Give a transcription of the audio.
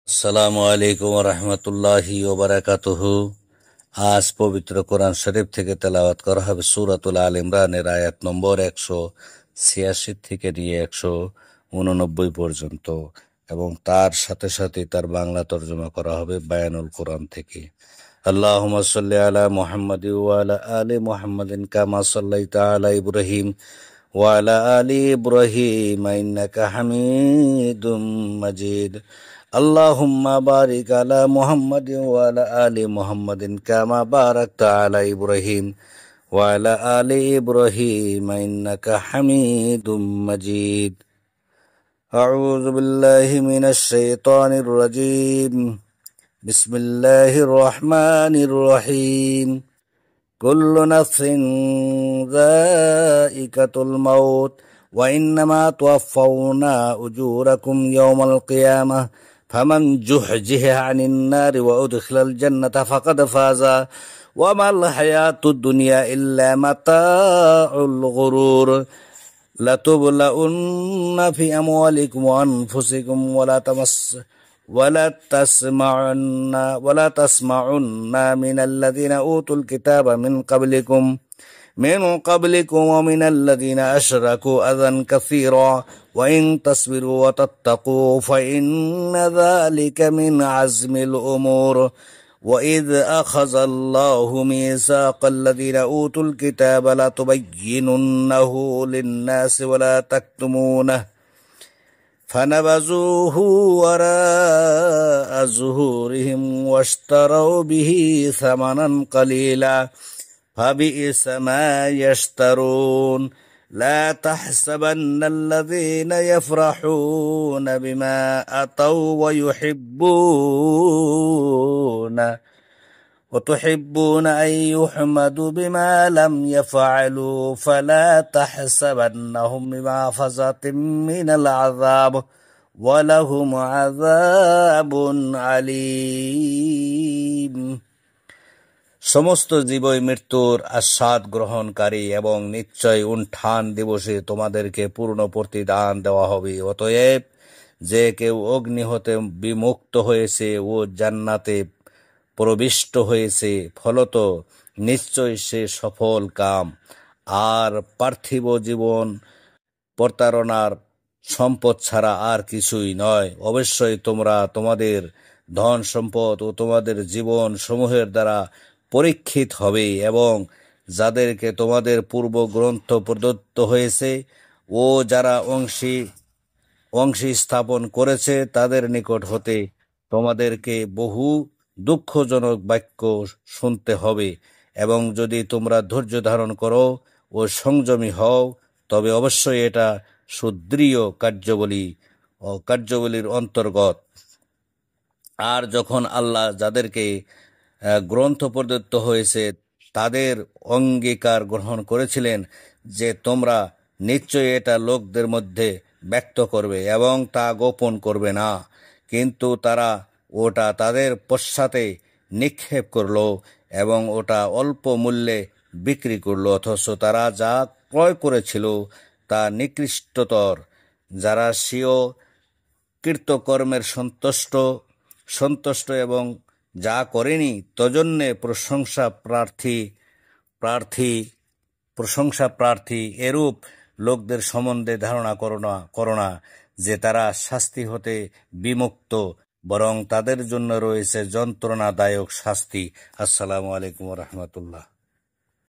আসসালামু আলাইকুম রহমতুল্লাহি ওবারাকাতুহু। আজ পবিত্র কোরআন শরীফ থেকে তেলাওয়াত করা হবে সূরাতুল আল ইমরানের আয়াত নম্বর 186 থেকে নিয়ে 189 পর্যন্ত, এবং তার সাথে সাথে তার বাংলা তর্জমা করা হবে বায়ানুল কোরআন থেকে। আল্লাহুম্মা সাল্লি আলা মুহাম্মাদি ওয়া আলা আলি মুহাম্মাদিন কামা সাল্লাইতা আলা ইব্রাহিম ওয়া আলা আলি ইব্রাহিম ইন্নাকা হামিদুম মাজিদ। আল্লাহুম্মা বারিক আলা মুহাম্মাদিন ওয়া আলা আলি মুহাম্মাদিন কামা বারাকতা আলা ইব্রাহিম ওয়া আলা আলি ইব্রাহিম ইন্নাকা হামিদুম মাজিদ। আউযু বিল্লাহি মিনাশ শাইতানির রাজীম। বিসমিল্লাহির রহমানির রহিম। কুল্লু নাফসিন যায়িকাতুল মাউত ওয়া ইন্নামা তুওয়াফাউনা উজুরাকুম ইয়াওমাল কিয়ামাহ ফামান জুহজিহা আনিন নারি ওয়া উদখিলাল জান্নাতা ফাকাদ ফাজা ওয়া মাল হায়াতুদ দুনিয়া ইল্লা মাতাউল গুরুর। লাতুবলাউন্না ফি আমওয়ালিকুম ওয়া আনফুসিকুম ولا تسمعن من الذين أوتوا الكتاب من قبلكم ومن الذين أشركوا أذى كثيرا وإن تصبروا وتتقوا فإن ذلك من عزم الأمور. وإذ أخذ الله ميثاق الذين أوتوا الكتاب لتبيننه للناس ولا تكتمونه فنبذوه وراء ظهورهم واشتروا به ثمنا قليلا فبئس ما يشترون. لا تحسبن الذين يفرحون بما أتوا وتحبون أن يحمدوا بما لم يفعلوا فلا تحسبنهم بمفازة من العذاب ولهم عذاب عليم. সমস্ত জীবই মৃত্যুর আস্বাদ গ্রহণকারী এবং নিশ্চয় উত্থান দিবসে তোমাদেরকে পূর্ণ প্রতিদান দেওয়া হবে। অতএব যে কেউ অগ্নি হতে বিমুক্ত হয়েছে ও জান্নাতে প্রবিষ্ট হয়েছে, ফলত নিশ্চয় সে সফল কাম। আর পার্থিব জীবন প্রতারণার সম্পদ ছাড়া আর কিছুই নয়। অবশ্যই তোমরা তোমাদের ধন সম্পদ ও তোমাদের জীবন সমূহের দ্বারা পরীক্ষিত হবে, এবং যাদেরকে তোমাদের পূর্ব গ্রন্থ প্রদত্ত হয়েছে ও যারা অংশী স্থাপন করেছে তাদের নিকট হতে তোমাদেরকে বহু দুঃখজনক বাক্য শুনতে হবে। এবং যদি তোমরা ধৈর্য ধারণ করো ও সংযমী হও তবে অবশ্যই এটা সুদৃঢ় কার্যাবলীর অন্তর্গত। আর যখন আল্লাহ যাদেরকে গ্রন্থ প্রদত্ত হয়েছে তাদের অঙ্গীকার গ্রহণ করেছিলেন যে তোমরা নিশ্চয়ই এটা লোকদের মধ্যে ব্যক্ত করবে এবং তা গোপন করবে না, কিন্তু তারা ওটা তাদের পশ্চাতে নিক্ষেপ করল এবং ওটা অল্প মূল্যে বিক্রি করল, অথচ তারা যা ক্রয় করেছিল তা নিকৃষ্টতর। যারা স্বীয় কৃতকর্মের সন্তুষ্ট এবং যা করেনি তজন্যে প্রশংসা প্রার্থী এরূপ লোকদের সম্বন্ধে ধারণা করো না যে তারা শাস্তি হতে বিমুক্ত, বরং তাদের জন্য রয়েছে যন্ত্রণাদায়ক শাস্তি। আসসালামু আলাইকুম রহমতুল্লাহ।